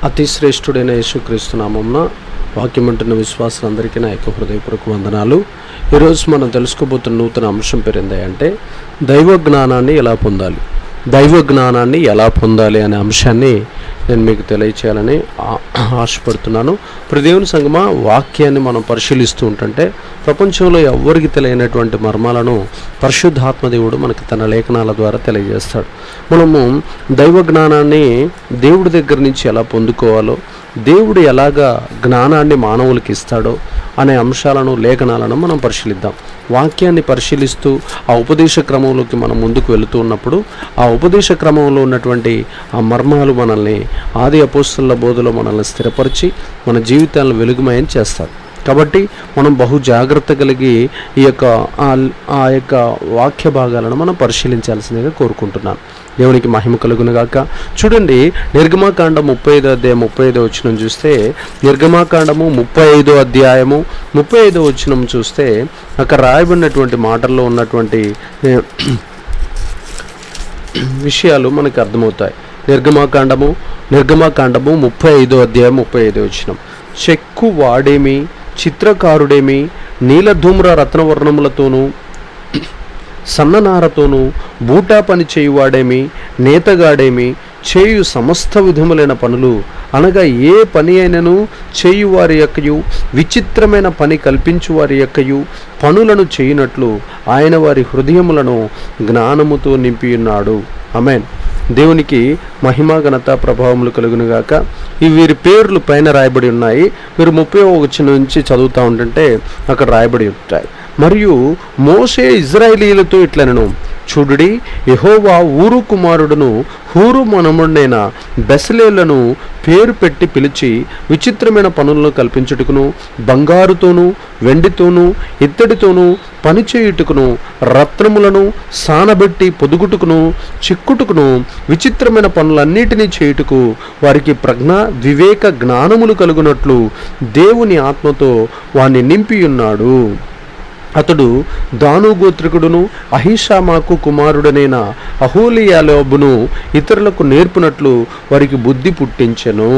అతి శ్రేష్ఠుడైన యేసుక్రీస్తు నామమున వాక్యం వింటున్న విశ్వాసులందరికీ నా యొక్క హృదయపూర్వక వందనాలు. ఈరోజు మనం తెలుసుకోబోతున్న నూతన అంశం పేరు ఏంటంటే దైవ జ్ఞానాన్ని ఎలా పొందాలి, దైవ జ్ఞానాన్ని ఎలా పొందాలి అనే అంశాన్ని నేను మీకు తెలియచేయాలని ఆశపడుతున్నాను. ఇప్పుడు దేవుని సంగమా, వాక్యాన్ని మనం పరిశీలిస్తూ ఉంటుంటే ప్రపంచంలో ఎవ్వరికి తెలియనటువంటి మర్మాలను పరిశుద్ధాత్మ దేవుడు మనకి తన లేఖనాల ద్వారా తెలియజేస్తాడు. మనము దైవ జ్ఞానాన్ని దేవుడి దగ్గర నుంచి ఎలా పొందుకోవాలో, దేవుడు ఎలాగా జ్ఞానాన్ని మానవులకి ఇస్తాడో అనే అంశాలను, లేఖనాలను మనం పరిశీలిద్దాం. వాక్యాన్ని పరిశీలిస్తూ ఆ ఉపదేశ క్రమంలోకి మనం ముందుకు వెళుతూ ఉన్నప్పుడు ఆ ఉపదేశ క్రమంలో ఉన్నటువంటి ఆ మర్మాలు మనల్ని ఆది అపోస్తలుల బోధలో మనల్ని స్థిరపరిచి మన జీవితాలను వెలుగుమయం చేస్తారు. కాబట్టి మనం బహు జాగ్రత్త కలిగి ఈ యొక్క వాక్య భాగాలను మనం పరిశీలించాల్సిందిగా కోరుకుంటున్నాను. దేవునికి మహిమ కలుగునుగాక. చూడండి, నిర్గమాకాండం 35వ అధ్యాయం 35వ వచనం చూస్తే, నిర్గమాకాండము 35వ అధ్యాయము 35వ వచనం చూస్తే అక్కడ రాయబడినటువంటి మాటల్లో ఉన్నటువంటి విషయాలు మనకు అర్థమవుతాయి. నిర్గమాకాండము 35వ అధ్యాయం 35వ వచనం, చెక్కు వాడేమి, చిత్రకారుడేమి, నీలధూమ్ర రత్నవర్ణములతోనూ సన్ననారతోనూ బూటా పని చేయువాడేమి, నేతగాడేమి చేయు సమస్త విధములైన పనులు అనగా ఏ పని అయినను చేయువారి యొక్కయు విచిత్రమైన పని కల్పించు వారి యొక్కయు పనులను చేయునట్లు ఆయన వారి హృదయములను జ్ఞానముతో నింపియున్నాడు. ఆమేన్. దేవునికి మహిమ ఘనత ప్రభావములు కలుగునుగాక. ఈ వీరి పేర్లు పైన రాయబడి ఉన్నాయి. మీరు 30వ వచనం నుంచి చదువుతూ ఉంటుంటే అక్కడ రాయబడి ఉంటాయి. మరియు మోషే ఇజ్రాయేలీలతో ఇట్లనెను, చూడుడి, యెహోవా ఊరు కుమారుడును హూరు మనముడైన బెసలేలను పేరు పెట్టి పిలిచి విచిత్రమైన పనులను కల్పించుటకును, బంగారుతోనూ వెండితోనూ ఇత్తడితోనూ పనిచేయుటకును, రత్నములను సానబెట్టి పొదుగుటకును చిక్కుటకును, విచిత్రమైన పనులన్నిటినీ చేయుటకు వారికి ప్రజ్ఞ వివేక జ్ఞానములు కలుగునట్లు దేవుని ఆత్మతో వాణ్ణి నింపియున్నాడు. అతడు దాను గోత్రికుడును అహీషామాకు కుమారుడనైన అహోలియాలోబును ఇతరులకు నేర్పునట్లు వారికి బుద్ధి పుట్టించెను.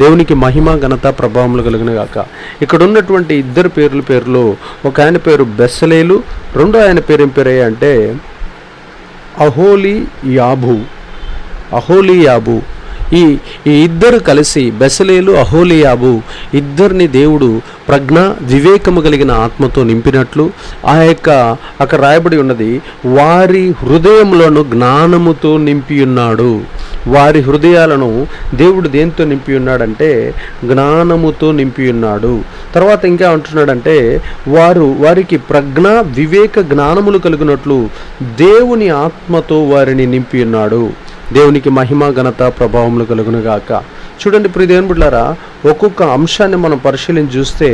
దేవునికి మహిమ ఘనత ప్రభావములు కలుగునుగాక. ఇక్కడ ఉన్నటువంటి ఇద్దరు పేర్లు ఒక ఆయన పేరు బెసలేలు, రెండో ఆయన పేరు ఏం పేరు అంటే అహోలియాబు. ఈ ఇద్దరు కలిసి, బెసలేలు అహోలియాబు ఇద్దరిని దేవుడు ప్రజ్ఞ వివేకము కలిగిన ఆత్మతో నింపినట్లు అక్కడ రాయబడి ఉన్నది, వారి హృదయములను జ్ఞానముతో నింపి ఉన్నాడు. వారి హృదయాలను దేవుడు దేంతో నింపి ఉన్నాడంటే జ్ఞానముతో నింపి ఉన్నాడు. తర్వాత ఇంకా అంటున్నాడంటే వారికి ప్రజ్ఞ వివేక జ్ఞానములు కలిగినట్లు దేవుని ఆత్మతో వారిని నింపి ఉన్నాడు. దేవునికి మహిమ ఘనత ప్రభావములు కలుగునుగాక. చూడండి ప్రియ దేవుని బిడ్డలారా, ఒక్కొక్క అంశాన్ని మనం పరిశీలించి చూస్తే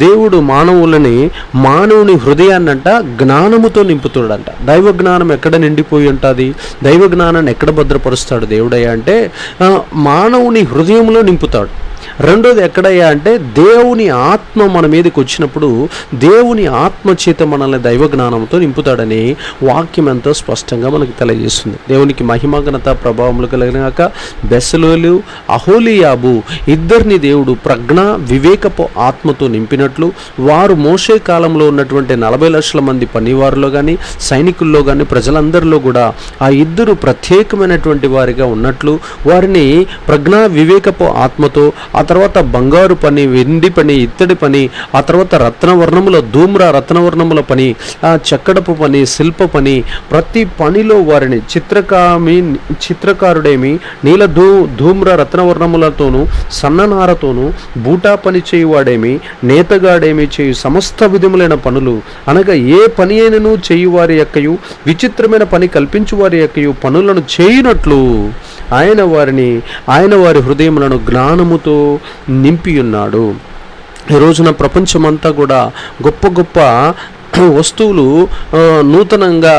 దేవుడు మానవుని హృదయాన్నంట జ్ఞానముతో నింపుతాడంట. దైవ జ్ఞానం ఎక్కడ నిండిపోయి ఉంటుంది, దైవ జ్ఞానాన్ని ఎక్కడ భద్రపరుస్తాడు దేవుడయ్యా అంటే మానవుని హృదయంలో నింపుతాడు. రెండోది ఎక్కడయ్యా అంటే దేవుని ఆత్మ మన మీదకి వచ్చినప్పుడు దేవుని ఆత్మ చేత మనల్ని దైవ జ్ఞానంతో నింపుతాడని వాక్యం ఎంతో స్పష్టంగా మనకు తెలియజేస్తుంది. దేవునికి మహిమ ఘనత ప్రభావములు కలిగినాక బెసలేలు అహోలియాబు ఇద్దరిని దేవుడు ప్రజ్ఞ వివేకపు ఆత్మతో నింపినట్లు వారు మోషే కాలంలో ఉన్నటువంటి 40 లక్షల మంది పనివారిలో కానీ సైనికుల్లో కానీ ప్రజలందరిలో కూడా ఆ ఇద్దరు ప్రత్యేకమైనటువంటి వారిగా ఉన్నట్లు వారిని ప్రజ్ఞ వివేకపు ఆత్మతో, ఆ తర్వాత బంగారు పని, వెండి పని, ఇత్తడి పని, ఆ తర్వాత రత్నవర్ణముల రత్నవర్ణముల పని, ఆ చెక్కడపు పని, శిల్ప పని, ప్రతి పనిలో వారిని చిత్రకారుడేమి, ధూమ్ర రత్నవర్ణములతోనూ సన్ననారతోనూ బూటా పని చేయువాడేమి, నేతగాడేమి చేయు సమస్త విధములైన పనులు అనగా ఏ పని అయినను చేయువారి యొక్కయు విచిత్రమైన పని కల్పించు వారి యొక్కయు పనులను చేయునట్లు ఆయన వారి హృదయములను జ్ఞానముతో నింపి ఉన్నాడు. ఈ రోజున ప్రపంచమంతా కూడా గొప్ప గొప్ప వస్తువులు నూతనంగా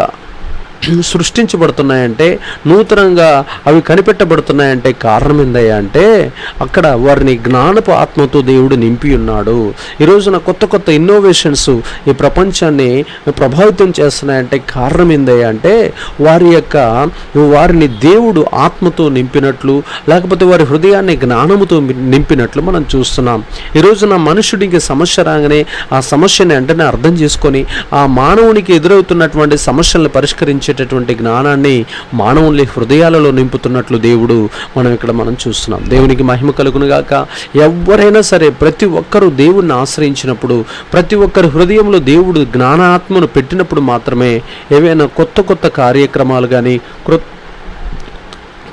సృష్టించబడుతున్నాయంటే, నూతనంగా అవి కనిపెట్టబడుతున్నాయంటే కారణం ఏందయ్యా అంటే అక్కడ వారిని జ్ఞానపు ఆత్మతో దేవుడు నింపి ఉన్నాడు. ఈ రోజున కొత్త కొత్త ఇన్నోవేషన్స్ ఈ ప్రపంచాన్ని ప్రభావితం చేస్తున్నాయంటే కారణం ఏందయ్యా అంటే వారిని దేవుడు ఆత్మతో నింపినట్లు, లేకపోతే వారి హృదయాన్ని జ్ఞానముతో నింపినట్లు మనం చూస్తున్నాం. ఈ రోజున మనుషుడికి సమస్య రాగానే ఆ సమస్యని వెంటనే అర్థం చేసుకొని ఆ మానవునికి ఎదురవుతున్నటువంటి సమస్యలను పరిష్కరించేటటువంటి జ్ఞానాన్ని మానవుని హృదయాలలో నింపుతున్నట్లు దేవుడు మనం చూస్తున్నాం. దేవునికి మహిమ కలుగును గాక. ఎవరైనా సరే ప్రతి ఒక్కరూ దేవుడిని ఆశ్రయించినప్పుడు, ప్రతి ఒక్కరి హృదయంలో దేవుడు జ్ఞానాత్మను పెట్టినప్పుడు మాత్రమే ఏవైనా కొత్త కొత్త కార్యక్రమాలు కానీ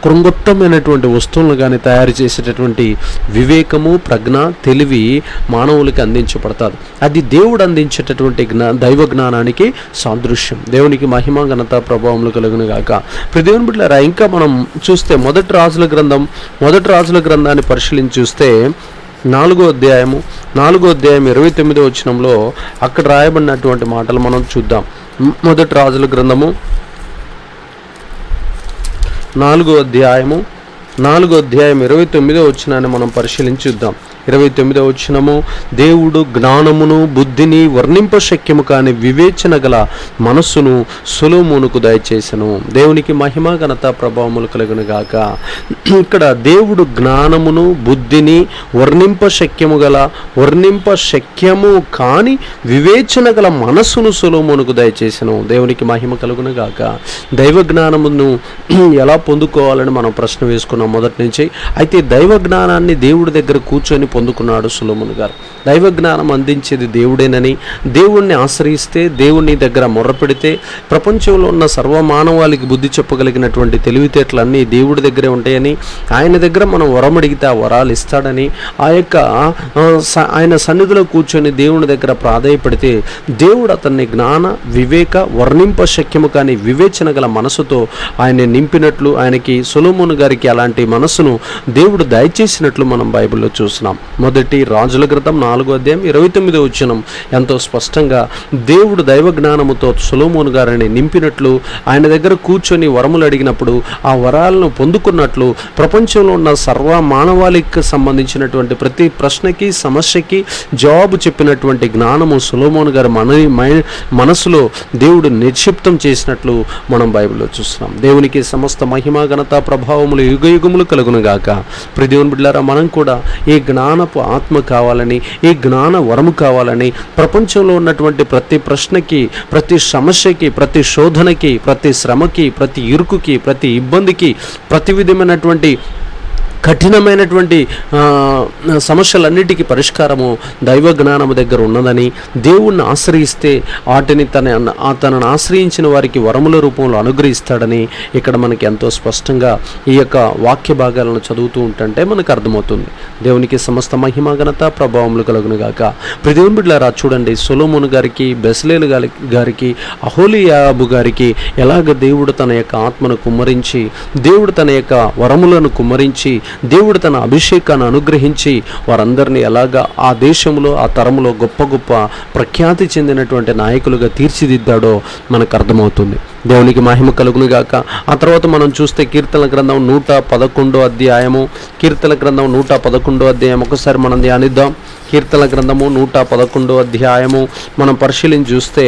కృంగొట్టమైనటువంటి వస్తువులను కానీ తయారు చేసేటటువంటి వివేకము, ప్రజ్ఞ, తెలివి మానవులకి అందించబడతారు. అది దేవుడు అందించేటటువంటి దైవ జ్ఞానానికి సాదృశ్యం. దేవునికి మహిమ, ఘనత, ప్రభావములు కలుగును గాక. దేవుని బిడ్డలారా, ఇంకా మనం చూస్తే మొదటి రాజుల గ్రంథాన్ని పరిశీలించి చూస్తే 4వ అధ్యాయం 29వ వచనంలో అక్కడ రాయబడినటువంటి మాటలు మనం చూద్దాం. మొదటి రాజుల గ్రంథము 4వ అధ్యాయం 29వ వచనాన్ని మనం పరిశీలించి చూద్దాం. 29వ వచనము, దేవుడు జ్ఞానమును బుద్ధిని వర్ణింప శక్యము కాని వివేచన గల మనస్సును సొలొమోనుకు దయచేసెను. దేవునికి మహిమ, ఘనత, ప్రభావములు కలుగును గాక. ఇక్కడ దేవుడు జ్ఞానమును బుద్ధిని వర్ణింప శక్యము కాని వివేచన గల మనస్సును సొలొమోనుకు దయచేసెను. దేవునికి మహిమ కలుగును గాక. దైవ జ్ఞానమును ఎలా పొందుకోవాలని మనం ప్రశ్న వేసుకున్నాం మొదటి నుంచి. అయితే దైవ జ్ఞానాన్ని దేవుడి దగ్గర కూర్చొని పొందుకున్నాడు సొలొమోను గారు. దైవ జ్ఞానం అందించేది దేవుడేనని, దేవుణ్ణి ఆశ్రయిస్తే, దేవుని దగ్గర మొర్రపెడితే ప్రపంచంలో ఉన్న సర్వమానవాళికి బుద్ధి చెప్పగలిగినటువంటి తెలివితేటలన్నీ దేవుడి దగ్గరే ఉంటాయని, ఆయన దగ్గర మనం వరం అడిగితే ఆ వరాలు ఇస్తాడని, ఆయన సన్నిధిలో కూర్చొని దేవుని దగ్గర ప్రాధేయపడితే దేవుడు అతన్ని జ్ఞాన, వివేక, వర్ణింప శక్యము కానీ వివేచన గల మనసుతో ఆయన నింపినట్లు, ఆయనకి సొలొమోను గారికి అలాంటి మనసును దేవుడు దయచేసినట్లు మనం బైబిల్లో చూస్తున్నాం. మొదటి రాజుల గ్రంథం 4వ అధ్యాయం 29వ వచనం ఎంతో స్పష్టంగా దేవుడు దైవ జ్ఞానముతో సొలొమోను గారిని నింపినట్లు, ఆయన దగ్గర కూర్చొని వరములు అడిగినప్పుడు ఆ వరాలను పొందుకున్నట్లు, ప్రపంచంలో ఉన్న సర్వ మానవాళికి సంబంధించినటువంటి ప్రతి ప్రశ్నకి, సమస్యకి జవాబు చెప్పినటువంటి జ్ఞానము సొలొమోను గారి మనసులో దేవుడు నిక్షిప్తం చేసినట్లు మనం బైబిల్లో చూస్తున్నాం. దేవునికి సమస్త మహిమ, ఘనత, ప్రభావములు యుగయుగములు కలుగును గాక. దేవుని బిడ్డలారా, మనం కూడా ఈ జ్ఞానపు ఆత్మ కావాలని, ఈ జ్ఞాన వరము కావాలని, ప్రపంచంలో ఉన్నటువంటి ప్రతి ప్రశ్నకి, ప్రతి సమస్యకి, ప్రతి శోధనకి, ప్రతి శ్రమకి, ప్రతి ఇరుకుకి, ప్రతి ఇబ్బందికి, ప్రతి విధమైనటువంటి కఠినమైనటువంటి సమస్యలన్నిటికీ పరిష్కారము దైవ జ్ఞానము దగ్గర ఉన్నదని, దేవుణ్ణి ఆశ్రయిస్తే వాటిని తనను ఆశ్రయించిన వారికి వరముల రూపంలో అనుగ్రహిస్తాడని ఇక్కడ మనకి ఎంతో స్పష్టంగా ఈ యొక్క వాక్య భాగాలను చదువుతూ ఉంటుంటే మనకు అర్థమవుతుంది. దేవునికి సమస్త మహిమ, ఘనత, ప్రభావములు కలుగును గాక. దేవుని బిడ్డలారా, చూడండి, సొలొమోను గారికి, బెసలేలు గారికి, అహోలీయాబు గారికి ఎలాగ దేవుడు తన యొక్క ఆత్మను కుమ్మరించి, దేవుడు తన యొక్క వరములను కుమ్మరించి, దేవుడు తన అభిషేకాన్ని అనుగ్రహించి వారందరినీ ఎలాగా ఆ దేశంలో, ఆ తరములో గొప్ప గొప్ప ప్రఖ్యాతి చెందినటువంటి నాయకులుగా తీర్చిదిద్దాడో మనకు అర్థమవుతుంది. దేవునికి మహిమ కలుగును గాక. ఆ తర్వాత మనం చూస్తే కీర్తనల గ్రంథం 111వ అధ్యాయం ఒకసారి మనం ధ్యానిద్దాం. కీర్తనల గ్రంథము 111వ అధ్యాయము మనం పరిశీలించి చూస్తే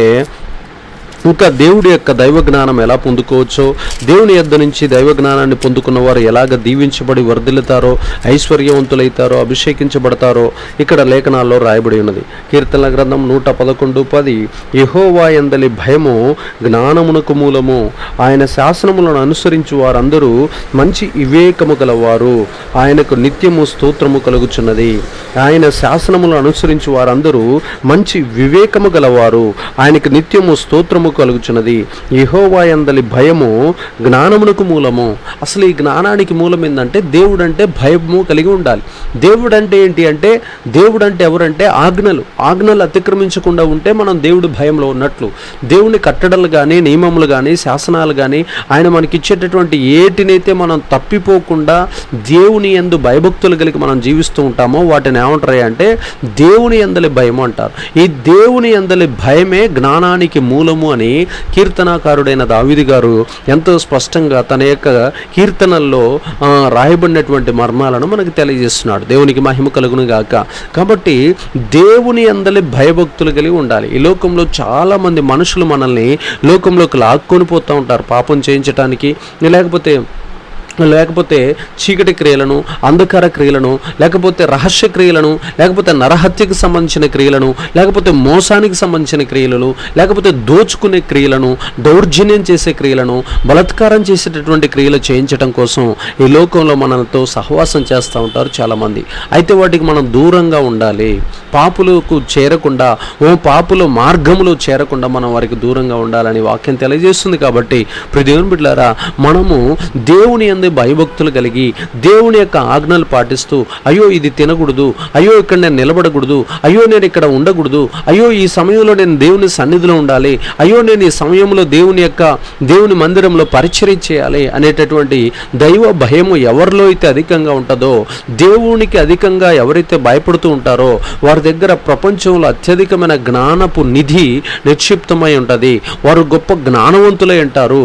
ఇంకా దేవుడి యొక్క దైవ జ్ఞానం ఎలా పొందుకోవచ్చో, దేవుని యొద్ద నుంచి దైవ జ్ఞానాన్ని పొందుకున్న వారు ఎలాగ దీవించబడి వర్ధిల్లుతారో, ఐశ్వర్యవంతులైతారో, అభిషేకించబడతారో ఇక్కడ లేఖనాల్లో రాయబడి ఉన్నది. కీర్తనల గ్రంథం 111:10, యెహోవా యందలి భయము జ్ఞానమునకు మూలము, ఆయన శాసనములను అనుసరించు వారందరూ మంచి వివేకము గలవారు, ఆయనకు నిత్యము స్తోత్రము కలుగుచున్నది. ఆయన శాసనములను అనుసరించు వారందరూ మంచి వివేకము గలవారు, ఆయనకు నిత్యము స్తోత్రము కలుగుచున్నది. యెహోవా యందలి భయము జ్ఞానమునకు మూలము. అసలు ఈ జ్ఞానానికి మూలం ఏంటంటే దేవుడు అంటే భయము కలిగి ఉండాలి. దేవుడు అంటే ఏంటి అంటే, దేవుడు అంటే ఎవరంటే ఆజ్ఞలు అతిక్రమించకుండా ఉంటే మనం దేవుడి భయంలో ఉన్నట్లు. దేవుని కట్టడలు కానీ, నియమములు కానీ, శాసనాలు కానీ, ఆయన మనకిచ్చేటటువంటి ఏటినైతే మనం తప్పిపోకుండా దేవుని యందు భయభక్తులు కలిగి మనం జీవిస్తూ ఉంటామో వాటిని ఏమంటారు అంటే దేవుని యందలి భయము అంటారు. ఈ దేవుని యందలి భయమే జ్ఞానానికి మూలము అని కీర్తనాకారుడైన దావీదు గారు ఎంతో స్పష్టంగా తన యొక్క కీర్తనల్లో రాయబడినటువంటి మర్మాలను మనకు తెలియజేస్తున్నాడు. దేవునికి మహిమ కలుగును గాక. కాబట్టి దేవుని అందలి భయభక్తులు కలిగి ఉండాలి. ఈ లోకంలో చాలామంది మనుషులు మనల్ని లోకంలోకి లాక్కొని పోతూ ఉంటారు పాపం చేయించడానికి, లేకపోతే చీకటి క్రియలను, అంధకార క్రియలను, లేకపోతే రహస్య క్రియలను, లేకపోతే నరహత్యకు సంబంధించిన క్రియలను, లేకపోతే మోసానికి సంబంధించిన క్రియలను, లేకపోతే దోచుకునే క్రియలను, దౌర్జన్యం చేసే క్రియలను, బలాత్కారం చేసేటటువంటి క్రియలు చేయించడం కోసం ఈ లోకంలో మనతో సహవాసం చేస్తూ ఉంటారు చాలామంది. అయితే వాటికి మనం దూరంగా ఉండాలి. పాపులకు చేరకుండా, పాపుల మార్గములో చేరకుండా మనం వారికి దూరంగా ఉండాలని వాక్యం తెలియజేస్తుంది. కాబట్టి దేవుని బిడ్డలారా, మనము దేవుని యందు భయభక్తులు కలిగి దేవుని యొక్క ఆజ్ఞలు పాటిస్తూ, అయ్యో ఇది తినకూడదు, అయ్యో ఇక్కడ నేను నిలబడకూడదు, అయ్యో నేను ఇక్కడ ఉండకూడదు, అయ్యో ఈ సమయంలో నేను దేవుని సన్నిధిలో ఉండాలి, అయ్యో నేను ఈ సమయంలో దేవుని మందిరంలో పరిచర్య చేయాలి అనేటటువంటి దైవ భయము ఎవరిలో అయితే అధికంగా ఉంటుందో, దేవునికి అధికంగా ఎవరైతే భయపడుతూ ఉంటారో వారి దగ్గర ప్రపంచంలో అత్యధికమైన జ్ఞానపు నిధి నిక్షిప్తమై ఉంటుంది. వారు గొప్ప జ్ఞానవంతులై ఉంటారు.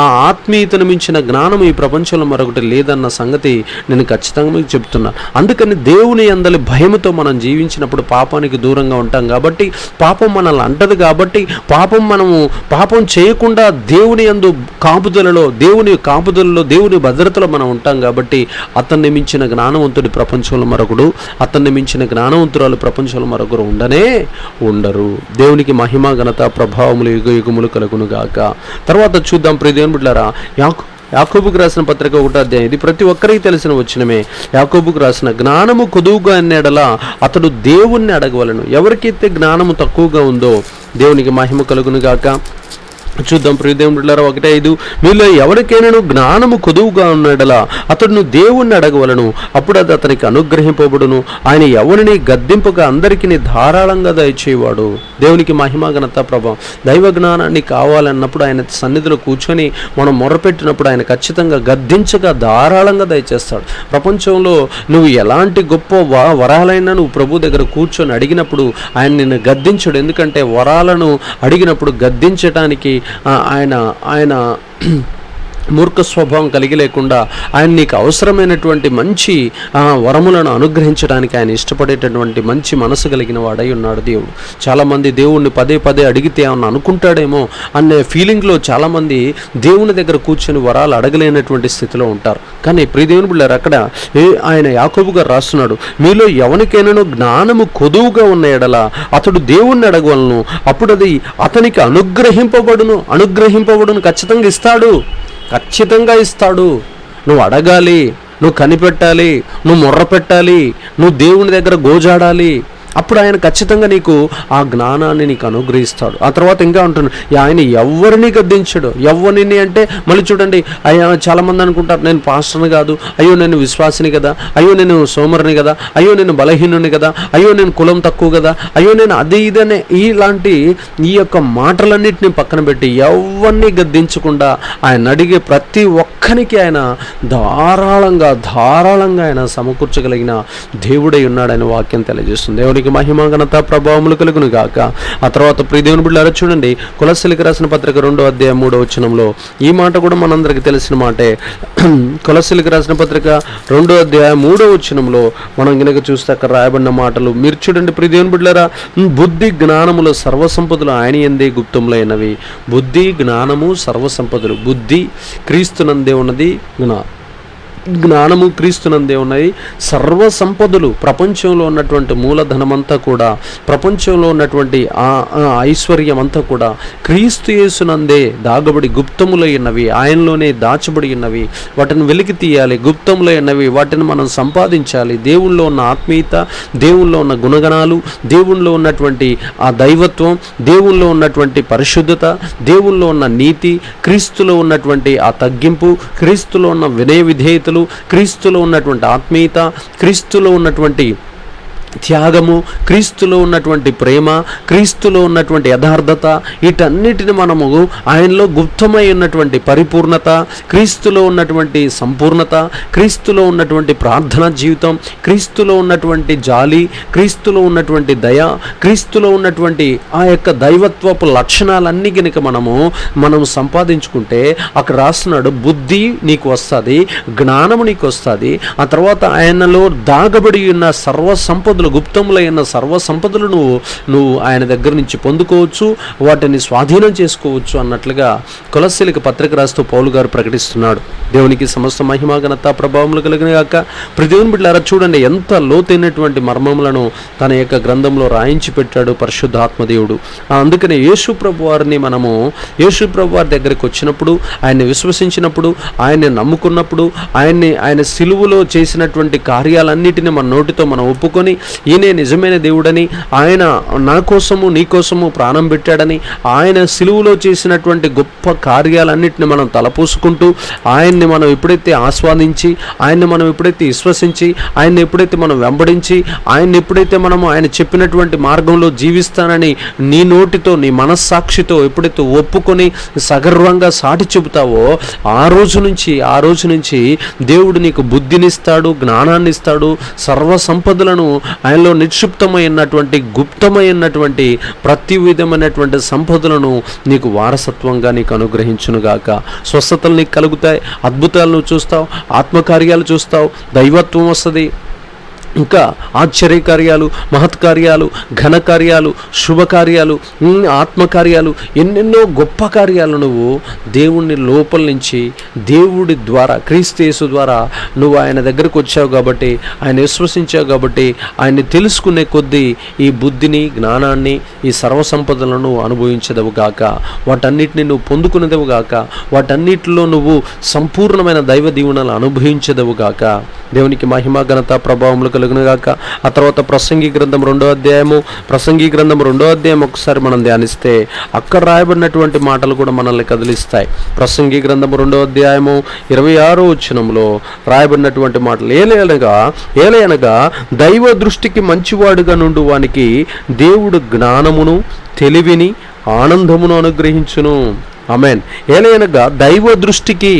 ఆ ఆత్మీయతను మించిన జ్ఞానం ఈ ప్రపంచంలో మరొకటి లేదన్న సంగతి నేను ఖచ్చితంగా మీకు చెప్తున్నాను. అందుకని దేవుని యందలి భయముతో మనం జీవించినప్పుడు పాపానికి దూరంగా ఉంటాం. కాబట్టి పాపం మనల్ని అంటది. కాబట్టి పాపం చేయకుండా దేవుని యందు కాపుదలలో, దేవుని భద్రతలో మనం ఉంటాం. కాబట్టి అతన్ని మించిన జ్ఞానవంతుడి ప్రపంచంలో మరొకడు, అతన్ని మించిన జ్ఞానవంతురాలు ప్రపంచంలో మరొకరు ఉండరు. దేవునికి మహిమ, ఘనత, ప్రభావములు యుగ యుగములు కలుగును గాక. తర్వాత చూద్దాం ప్రియ దేవుని బిడ్డలారా, యాకోబుకు రాసిన పత్రిక 1వ అధ్యాయం. ఇది ప్రతి ఒక్కరికి తెలిసిన వచనమే. యాకోబుకు రాసిన, జ్ఞానము కొదువుగా అన్నెడల అతడు దేవుణ్ణి అడగవలను. ఎవరికైతే జ్ఞానము తక్కువగా ఉందో దేవునికి మహిమ కలుగును గాక. చూద్దాం ప్రియ దేవుని బిడ్డలారా, 1:5, మీలో ఎవరికైనా జ్ఞానము కొదువుగా ఉన్నడలా అతడును దేవుణ్ణి అడగవలను, అప్పుడు అది అతనికి అనుగ్రహింపబడును. ఆయన ఎవరిని గద్దింపుగా అందరికీ ధారాళంగా దయచేవాడు. దేవునికి మహిమ, ఘనత, ప్రభావం. దైవ జ్ఞానాన్ని కావాలన్నప్పుడు ఆయన సన్నిధిలో కూర్చొని మనం మొరపెట్టినప్పుడు ఆయన ఖచ్చితంగా గద్దించగా ధారాళంగా దయచేస్తాడు. ప్రపంచంలో నువ్వు ఎలాంటి గొప్ప వరాలైనా నువ్వు ప్రభు దగ్గర కూర్చొని అడిగినప్పుడు ఆయన నిన్ను గద్దించడు. ఎందుకంటే వరాలను అడిగినప్పుడు గద్దించటానికి ఆయన మూర్ఖ స్వభావం కలిగి లేకుండా ఆయన నీకు అవసరమైనటువంటి మంచి వరములను అనుగ్రహించడానికి ఆయన ఇష్టపడేటటువంటి మంచి మనసు కలిగిన వాడై ఉన్నాడు దేవుడు. చాలామంది దేవుణ్ణి పదే పదే అడిగితే ఏమన్నా అనుకుంటాడేమో అనే ఫీలింగ్లో చాలామంది దేవుని దగ్గర కూర్చొని వరాలు అడగలేనటువంటి స్థితిలో ఉంటారు. కానీ ప్రియ దేవుని బిడ్డలారా, అక్కడ ఆయన యాకోబు గారు రాస్తున్నాడు, మీలో ఎవరికైనా జ్ఞానము కొదువుగా ఉన్న ఎడల అతడు దేవుణ్ణి అడగవలను, అప్పుడు అది అతనికి అనుగ్రహింపబడును. ఖచ్చితంగా ఇస్తాడు. నువ్వు అడగాలి, నువ్వు కనిపెట్టాలి, నువ్వు మొర్ర పెట్టాలి, నువ్వు దేవుని దగ్గర గోజాడాలి. అప్పుడు ఆయన ఖచ్చితంగా నీకు ఆ జ్ఞానాన్ని నీకు అనుగ్రహిస్తాడు. ఆ తర్వాత ఇంకా అంటున్నాడు, ఆయన ఎవరిని గద్దించడు. ఎవరిని అంటే మళ్ళీ చూడండి, చాలామంది అనుకుంటారు నేను పాస్టర్ని కాదు, అయ్యో నేను విశ్వాసిని కదా, అయ్యో నేను సోమరిని కదా, అయ్యో నేను బలహీనుని కదా, అయ్యో నేను కులం తక్కువ కదా, అయ్యో నేను అది ఇదనే ఇలాంటి ఈ యొక్క మాటలన్నింటినీ పక్కన పెట్టి ఎవరిని గద్దించకుండా ఆయన అడిగే ప్రతి ఒక్కరికి ఆయన ధారాళంగా ఆయన సమకూర్చగలిగిన దేవుడై ఉన్నాడని వాక్యం తెలియజేస్తుంది. దేవునికి మహిమ, ఘనత, ప్రభావములు కలుగును గాక. ఆ తర్వాత ప్రియ దేవుని బిడ్డలారా, చూడండి కొలస్సీలకు రాసిన పత్రిక 2వ అధ్యాయం 3వ వచనంలో ఈ మాట కూడా మనందరికీ తెలిసిన మాటే. కొలస్సీలకు రాసిన పత్రిక 2వ అధ్యాయం 3వ వచనంలో మనం గనక చూస్తే అక్కడ రాయబడిన మాటలు మీరు చూడండి ప్రియ దేవుని బిడ్డలారా, బుద్ధి జ్ఞానములు సర్వసంపదలు ఆయన యందే గుప్తములైనవి. బుద్ధి జ్ఞానము సర్వసంపదలు. బుద్ధి క్రీస్తునందే ఉన్నది, జ్ఞానము క్రీస్తునందే ఉన్నాయి. సర్వ సంపదలు, ప్రపంచంలో ఉన్నటువంటి మూలధనమంతా కూడా, ప్రపంచంలో ఉన్నటువంటి ఐశ్వర్యం అంతా కూడా క్రీస్తు యేసునందే దాగబడి గుప్తములై ఉన్నవి, ఆయనలోనే దాచబడి ఉన్నవి. వాటిని వెలికి తీయాలి. గుప్తములై ఉన్నవి, వాటిని మనం సంపాదించాలి. దేవుల్లో ఉన్న ఆత్మీయత, దేవుల్లో ఉన్న గుణగణాలు, దేవుల్లో ఉన్నటువంటి ఆ దైవత్వం, దేవుల్లో ఉన్నటువంటి పరిశుద్ధత, దేవుల్లో ఉన్న నీతి, క్రీస్తులో ఉన్నటువంటి ఆ తగ్గింపు, క్రీస్తులో ఉన్న వినయ విధేయతలు, క్రీస్తులో ఉన్నటువంటి ఆత్మీయత, క్రీస్తులో ఉన్నటువంటి త్యాగము, క్రీస్తులో ఉన్నటువంటి ప్రేమ, క్రీస్తులో ఉన్నటువంటి యథార్థత, వీటన్నిటిని మనము ఆయనలో గుప్తమై ఉన్నటువంటి పరిపూర్ణత, క్రీస్తులో ఉన్నటువంటి సంపూర్ణత, క్రీస్తులో ఉన్నటువంటి ప్రార్థనా జీవితం, క్రీస్తులో ఉన్నటువంటి జాలి, క్రీస్తులో ఉన్నటువంటి దయ, క్రీస్తులో ఉన్నటువంటి ఆ యొక్క దైవత్వపు లక్షణాలన్నీ కనుక మనం సంపాదించుకుంటే అక్కడ రాస్తున్నాడు, బుద్ధి నీకు వస్తుంది, జ్ఞానము నీకు వస్తుంది, ఆ తర్వాత ఆయనలో దాగబడి ఉన్న సర్వ సంపదలు, గుప్తములైన సర్వ సంపదలు నువ్వు ఆయన దగ్గర నుంచి పొందుకోవచ్చు, వాటిని స్వాధీనం చేసుకోవచ్చు అన్నట్లుగా కొలస్సీలకు పత్రిక రాస్తూ పౌలు గారు ప్రకటిస్తున్నాడు. దేవునికి సమస్త మహిమ ఘనత ప్రభావములు కలిగిన గాక. దేవుని బిడ్డలారా, చూడండి ఎంత లోతైనటువంటి మర్మములను తన యొక్క గ్రంథంలో రాయించి పెట్టాడు పరిశుద్ధాత్మదేవుడు. అందుకనే యేసు ప్రభు వారిని యేసు ప్రభు వారి దగ్గరికి వచ్చినప్పుడు, ఆయన్ని విశ్వసించినప్పుడు, ఆయన్ని నమ్ముకున్నప్పుడు, ఆయన సిలువలో చేసినటువంటి కార్యాలన్నిటిని మన నోటితో మనం ఒప్పుకొని ఈయనే నిజమైన దేవుడని, ఆయన నా కోసము నీ కోసము ప్రాణం పెట్టాడని, ఆయన సిలువలో చేసినటువంటి గొప్ప కార్యాలన్నిటిని మనం తలపోసుకుంటూ, ఆయన్ని మనం ఎప్పుడైతే ఆస్వాదించి, ఆయన్ని మనం ఎప్పుడైతే విశ్వసించి, ఆయన్ని ఎప్పుడైతే మనం వెంబడించి, ఆయన్ని ఎప్పుడైతే ఆయన చెప్పినటువంటి మార్గంలో జీవిస్తానని నీ నోటితో, నీ మనస్సాక్షితో ఎప్పుడైతే ఒప్పుకొని సగర్వంగా సాటి చెబుతావో, ఆ రోజు నుంచి దేవుడు నీకు బుద్ధినిస్తాడు, జ్ఞానాన్ని ఇస్తాడు, సర్వ సంపదలను ఆయనలో నిక్షిప్తమైనటువంటి గుప్తమైనటువంటి ప్రతి విధమైనటువంటి సంపదలను నీకు వారసత్వంగా నీకు అనుగ్రహించునుగాక. స్వస్థతలు నీకు కలుగుతాయి, అద్భుతాలను చూస్తావు, ఆత్మకార్యాలు చూస్తావు, దైవత్వం వస్తుంది, ఇంకా ఆశ్చర్యకార్యాలు, మహత్కార్యాలు, ఘనకార్యాలు, శుభకార్యాలు, ఆత్మకార్యాలు, ఎన్నెన్నో గొప్ప కార్యాలు నువ్వు దేవుణ్ణి లోపల నుంచి, దేవుడి ద్వారా, క్రీస్తు యేసు ద్వారా నువ్వు ఆయన దగ్గరకు వచ్చావు కాబట్టి, ఆయన విశ్వసించావు కాబట్టి, ఆయన్ని తెలుసుకునే కొద్దీ ఈ బుద్ధిని, జ్ఞానాన్ని, ఈ సర్వసంపదలను అనుభవించదవు గాక. వాటన్నిటిని నువ్వు పొందుకునేదవు గాక. వాటన్నిటిలో నువ్వు సంపూర్ణమైన దైవ దీవెనలు అనుభవించదవు గాక. దేవునికి మహిమ ఘనత ప్రభావములు కలుగును గాక. ఆ తర్వాత ప్రసంగి గ్రంథం 2వ అధ్యాయం ఒకసారి మనం ధ్యానిస్తే అక్కడ రాయబడినటువంటి మాటలు కూడా మనల్ని కదిలిస్తాయి. ప్రసంగి గ్రంథం 2వ అధ్యాయము 26వ వచనంలో రాయబడినటువంటి మాటలు, ఏలయనగా దైవ దృష్టికి మంచివాడుగా నుండు వానికి దేవుడు జ్ఞానమును, తెలివిని, ఆనందమును అనుగ్రహించును. ఆమేన్. ఏలయనగా దైవ దృష్టికి,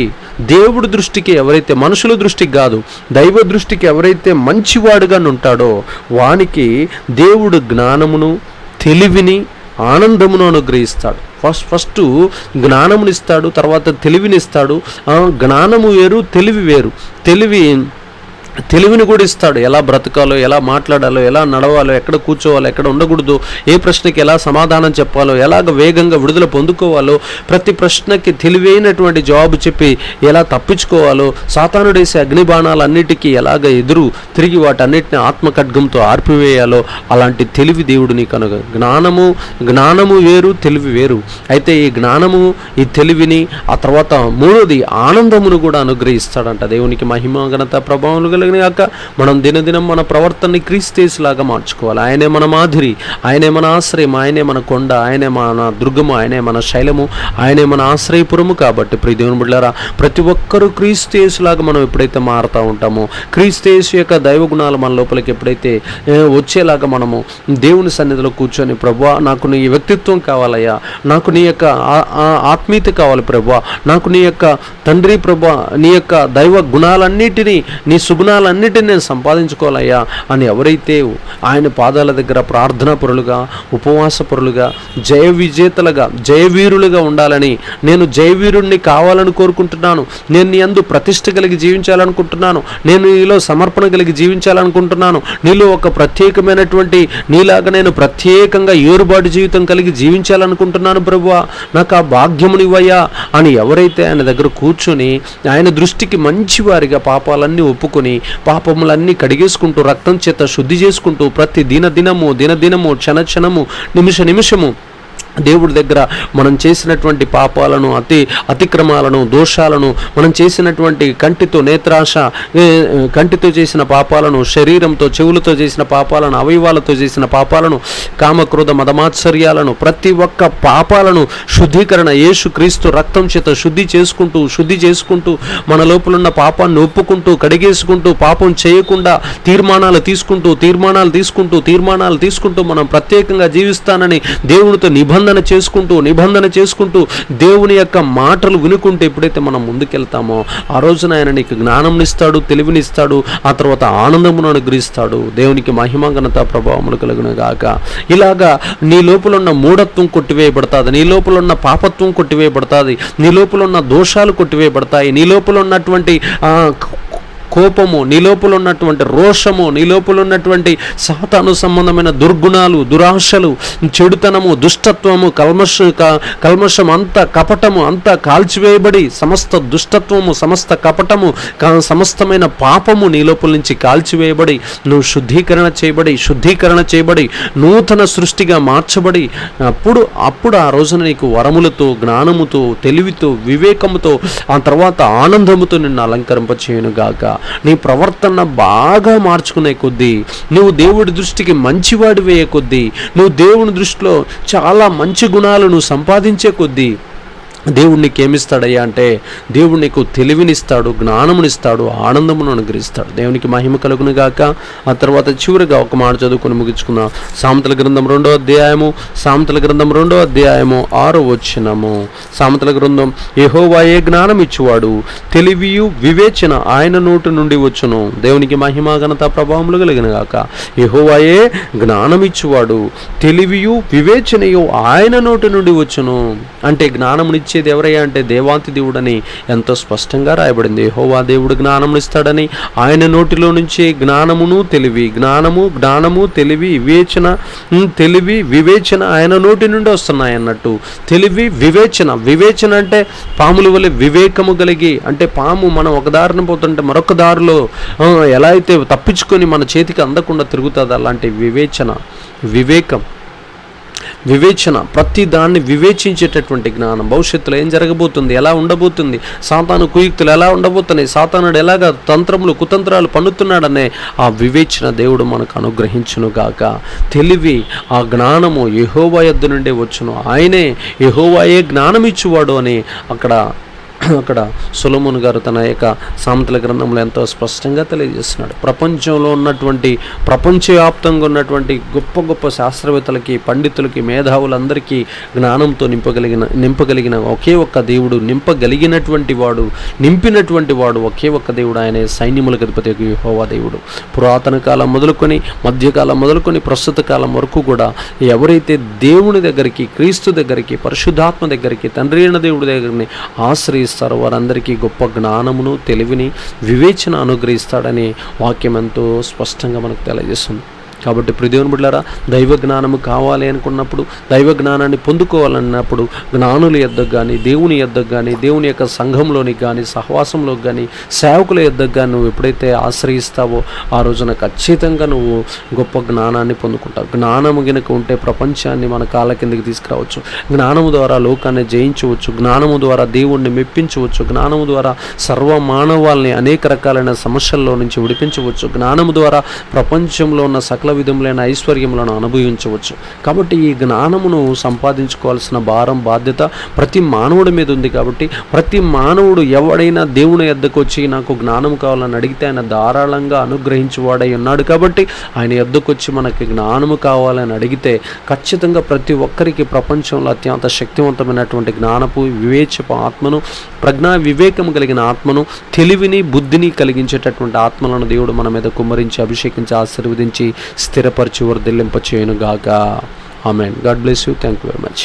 దేవుడి దృష్టికి ఎవరైతే, మనుషుల దృష్టికి కాదు, దైవ దృష్టికి ఎవరైతే మంచివాడుగా ఉంటాడో వానికి దేవుడు జ్ఞానమును, తెలివిని, ఆనందమును అనుగ్రహిస్తాడు. ఫస్ట్ జ్ఞానమునిస్తాడు, తర్వాత తెలివినిస్తాడు. జ్ఞానము వేరు, తెలివి వేరు. తెలివిని కూడా ఇస్తాడు. ఎలా బ్రతకాలో, ఎలా మాట్లాడాలో, ఎలా నడవాలో, ఎక్కడ కూర్చోవాలో, ఎక్కడ ఉండకూడదు, ఏ ప్రశ్నకి ఎలా సమాధానం చెప్పాలో, ఎలాగ వేగంగా విడుదల పొందుకోవాలో, ప్రతి ప్రశ్నకి తెలివైనటువంటి జవాబు చెప్పి ఎలా తప్పించుకోవాలో, సాతానుడేసే అగ్నిబాణాలన్నిటికీ ఎలాగ ఎదురు తిరిగి వాటన్నిటిని ఆత్మఖడ్గంతో ఆర్పివేయాలో అలాంటి తెలివి దేవుడు నీకు జ్ఞానము వేరు, తెలివి వేరు. అయితే ఈ జ్ఞానము, ఈ తెలివిని, ఆ తర్వాత మూడోది ఆనందమును కూడా అనుగ్రహిస్తాడంట. దేవునికి మహిమ ఘనత ప్రభావం గాక. మనం దినదినం మన ప్రవర్తనని క్రీస్తులాగా మార్చుకోవాలి. ఆయనే మన మాదిరి, ఆయనే మన ఆశ్రయం, ఆయనే మన కొండ, ఆయనే మన దుర్గము, ఆయనే మన శైలము, ఆయనే మన ఆశ్రయపురము. కాబట్టి ప్రియ దేవుని బిడ్డలారా, ప్రతి ఒక్కరూ క్రీస్తులాగా మనం ఎప్పుడైతే మారుతూ ఉంటామో, క్రీస్తు యొక్క దైవ గుణాలు మన లోపలికి ఎప్పుడైతే వచ్చేలాగా మనము దేవుని సన్నిధిలో కూర్చొని, ప్రభువా నాకు నీ వ్యక్తిత్వం కావాలయ్యా, నాకు నీ యొక్క ఆత్మీయత కావాలి ప్రభువా, నాకు నీ యొక్క తండ్రి ప్రభువా, నీ యొక్క దైవ గుణాలన్నిటినీ, నీ సుగుణాలన్నిటిని నేను సంపాదించుకోవాలయ్యా అని ఎవరైతే ఆయన పాదాల దగ్గర ప్రార్థనా పరులుగా, ఉపవాస పరులుగా, జయ విజేతలుగా, జయవీరులుగా ఉండాలని, నేను జయవీరుణ్ణి కావాలని కోరుకుంటున్నాను, నేను నీ యందు ప్రతిష్ఠ కలిగి జీవించాలనుకుంటున్నాను, నేను నీలో సమర్పణ కలిగి జీవించాలనుకుంటున్నాను, నీలో ఒక ప్రత్యేకమైనటువంటి, నీలాగా నేను ప్రత్యేకంగా ఏరుబాటు జీవితం కలిగి జీవించాలనుకుంటున్నాను ప్రభువా, నాకు ఆ భాగ్యమునివ్వయ్యా అని ఎవరైతే ఆయన దగ్గర కూర్చొని ఆయన దృష్టికి మంచివారిగా పాపాలన్నీ ఒప్పుకొని, పాపములన్నీ కడిగేసుకుంటూ, రక్తం చేత శుద్ధి చేసుకుంటూ, ప్రతి దినదినము, క్షణక్షణము, నిమిషము దేవుడి దగ్గర మనం చేసినటువంటి పాపాలను, అతిక్రమాలను, దోషాలను, మనం చేసినటువంటి కంటితో నేత్రాశ, కంటితో చేసిన పాపాలను, శరీరంతో, చెవులతో చేసిన పాపాలను, అవయవాలతో చేసిన పాపాలను, కామక్రోధ మదమాత్సర్యాలను, ప్రతి ఒక్క పాపాలను శుద్ధీకరణ యేసుక్రీస్తు రక్తం చేత శుద్ధి చేసుకుంటూ మన లోపలున్న పాపాన్ని ఒప్పుకుంటూ, కడిగేసుకుంటూ, పాపం చేయకుండా తీర్మానాలు తీసుకుంటూ మనం ప్రత్యేకంగా జీవిస్తానని దేవునితో నిబంధన చేసుకుంటూ దేవుని యొక్క మాటలు వినుకుంటూ ఎప్పుడైతే మనం ముందుకెళ్తామో ఆ రోజున ఆయన నీకు జ్ఞానంనిస్తాడు, తెలివినిస్తాడు, ఆ తర్వాత ఆనందమును అనుగ్రహిస్తాడు. దేవునికి మహిమ ఘనత ప్రభావములు కలుగును గాక. ఇలాగా నీ లోపల ఉన్న మూఢత్వం కొట్టివేయబడుతుంది, నీ లోపల ఉన్న పాపత్వం కొట్టివేయబడుతుంది, నీ లోపల ఉన్న దోషాలు కొట్టివేయబడతాయి, నీ లోపల ఉన్నటువంటి కోపము, నీ లోపల ఉన్నటువంటి రోషము, నీ లోపల ఉన్నటువంటి సాతాను సంబంధమైన దుర్గుణాలు, దురాశలు, చెడుతనము, దుష్టత్వము, కల్మషం అంతా, కపటము అంతా కాల్చివేయబడి, సమస్త దుష్టత్వము, సమస్త కపటము, సమస్తమైన పాపము నీ లోపల నుంచి కాల్చివేయబడి, నువ్వు శుద్ధీకరణ చేయబడి నూతన సృష్టిగా మార్చబడి అప్పుడు ఆ రోజున నీకు వరములతో, జ్ఞానముతో, తెలివితో, వివేకముతో, ఆ తర్వాత ఆనందముతో నిన్ను అలంకరింపచేయును గాక. నీ ప్రవర్తన బాగా మార్చుకునే కొద్దీ, నువ్వు దేవుడి దృష్టికి మంచివాడి వేయ కొద్దీ, నువ్వు దేవుని దృష్టిలో చాలా మంచి గుణాలు నువ్వు సంపాదించే కొద్దీ దేవుడు నీకు ఏమిస్తాడయ్యా అంటే దేవుడు నీకు తెలివినిస్తాడు, జ్ఞానమునిస్తాడు, ఆనందమును అనుగ్రహిస్తాడు. దేవునికి మహిమ కలుగును గాక. ఆ తర్వాత చివరిగా ఒక మాట చదువుకొని ముగించుకుందాం. సామెతల గ్రంథం 2వ అధ్యాయము 6వ వచనము. సామెతల గ్రంథం, యెహోవాయే జ్ఞానం ఇచ్చువాడు, తెలివియు వివేచన ఆయన నోటి నుండి వచ్చును. దేవునికి మహిమ ఘనత ప్రభావములు కలుగును గాక. యెహోవాయే జ్ఞానం ఇచ్చువాడు, తెలివియు వివేచనయు ఆయన నోటి నుండి వచ్చును. అంటే జ్ఞానమునిచ్చేది ఎవరయ్యా అంటే దేవాంతి దేవుడని ఎంతో స్పష్టంగా రాయబడింది. యెహోవా దేవుడు జ్ఞానమునిస్తాడని, ఆయన నోటిలో నుంచే జ్ఞానము, తెలివి, వివేచన ఆయన నోటి నుండి వస్తున్నాయి అన్నట్టు. వివేచన అంటే పాముల వలె వివేకము కలిగి, అంటే పాము మనం ఒక దారిని పోతుంటే మరొక దారిలో ఎలా అయితే తప్పించుకొని మన చేతికి అందకుండా తిరుగుతుంది, అలాంటి వివేచన ప్రతి దాన్ని వివేచించేటటువంటి జ్ఞానం. భవిష్యత్తులో ఏం జరగబోతుంది, ఎలా ఉండబోతుంది, సాతాను కుయుక్తులు ఎలా ఉండబోతున్నాయి, సాతానుడు ఎలాగ తంత్రములు కుతంత్రాలు పన్నుతున్నాడనే ఆ వివేచన దేవుడు మనకు అనుగ్రహించును గాక. తెలివి, ఆ జ్ఞానము యెహోవా యొద్ద నుండి వచ్చును, ఆయనే యెహోవాయే జ్ఞానం ఇచ్చువాడు అని అక్కడ సొలొమోను గారు తన యొక్క సామెతల గ్రంథంలో ఎంతో స్పష్టంగా తెలియజేస్తున్నాడు. ప్రపంచవ్యాప్తంగా ఉన్నటువంటి గొప్ప గొప్ప శాస్త్రవేత్తలకి, పండితులకి, మేధావులందరికీ జ్ఞానంతో నింపగలిగిన ఒకే ఒక్క దేవుడు, నింపినటువంటి వాడు ఒకే ఒక్క దేవుడు, ఆయన సైన్యములకు అధిపతి యెహోవా దేవుడు. పురాతన కాలం మొదలుకొని, మధ్యకాలం మొదలుకొని, ప్రస్తుత కాలం వరకు కూడా ఎవరైతే దేవుని దగ్గరికి, క్రీస్తు దగ్గరికి, పరిశుద్ధాత్మ దగ్గరికి, తండ్రి అయిన దేవుడి దగ్గరికి ఆశ్రయిస్తారో వారందరికీ గొప్ప జ్ఞానమును, తెలివిని, వివేచన అనుగ్రహిస్తాడని వాక్యం ఎంతో స్పష్టంగా మనకు తెలియజేస్తుంది. కాబట్టి ప్రియదేవుని బిడ్డలారా, దైవ జ్ఞానము కావాలి అనుకున్నప్పుడు, దైవ జ్ఞానాన్ని పొందుకోవాలన్నప్పుడు జ్ఞానుల యొద్దకు కానీ, దేవుని యొద్దకు కానీ, దేవుని యొక్క సంఘంలోనికి కానీ, సహవాసంలోకి కానీ, సేవకుల యొద్దకు కానీ నువ్వు ఎప్పుడైతే ఆశ్రయిస్తావో ఆ రోజున ఖచ్చితంగా నువ్వు గొప్ప జ్ఞానాన్ని పొందుకుంటావు. జ్ఞానము గినక ఉంటే ప్రపంచాన్ని మన కాళ్ళ కిందకి తీసుకురావచ్చు, జ్ఞానము ద్వారా లోకాన్ని జయించవచ్చు, జ్ఞానము ద్వారా దేవుణ్ణి మెప్పించవచ్చు, జ్ఞానము ద్వారా సర్వ మానవాల్ని అనేక రకాలైన సమస్యల్లో నుంచి విడిపించవచ్చు, జ్ఞానము ద్వారా ప్రపంచంలో ఉన్న సకల విధములైన ఐశ్వర్యములను అనుభవించవచ్చు. కాబట్టి ఈ జ్ఞానమును సంపాదించుకోవాల్సిన భారం, బాధ్యత ప్రతి మానవుడి మీద ఉంది. కాబట్టి ప్రతి మానవుడు ఎవడైనా దేవుని యొద్దకు వచ్చి నాకు జ్ఞానం కావాలని అడిగితే ఆయన ధారాళంగా అనుగ్రహించువాడై ఉన్నాడు. కాబట్టి ఆయన యొద్దకు వచ్చి మనకి జ్ఞానము కావాలని అడిగితే ఖచ్చితంగా ప్రతి ఒక్కరికి ప్రపంచంలో అత్యంత శక్తివంతమైనటువంటి జ్ఞానపు, వివేచపు ఆత్మను, ప్రజ్ఞా వివేకము కలిగిన ఆత్మను, తెలివిని, బుద్ధిని కలిగించేటటువంటి ఆత్మలను దేవుడు మన మీద కుమ్మరించి, అభిషేకించి, ఆశీర్వదించి, స్థిరపరిచి, వర్ధిల్లింపచేయును గాక. Amen. God bless you. Thank you very much.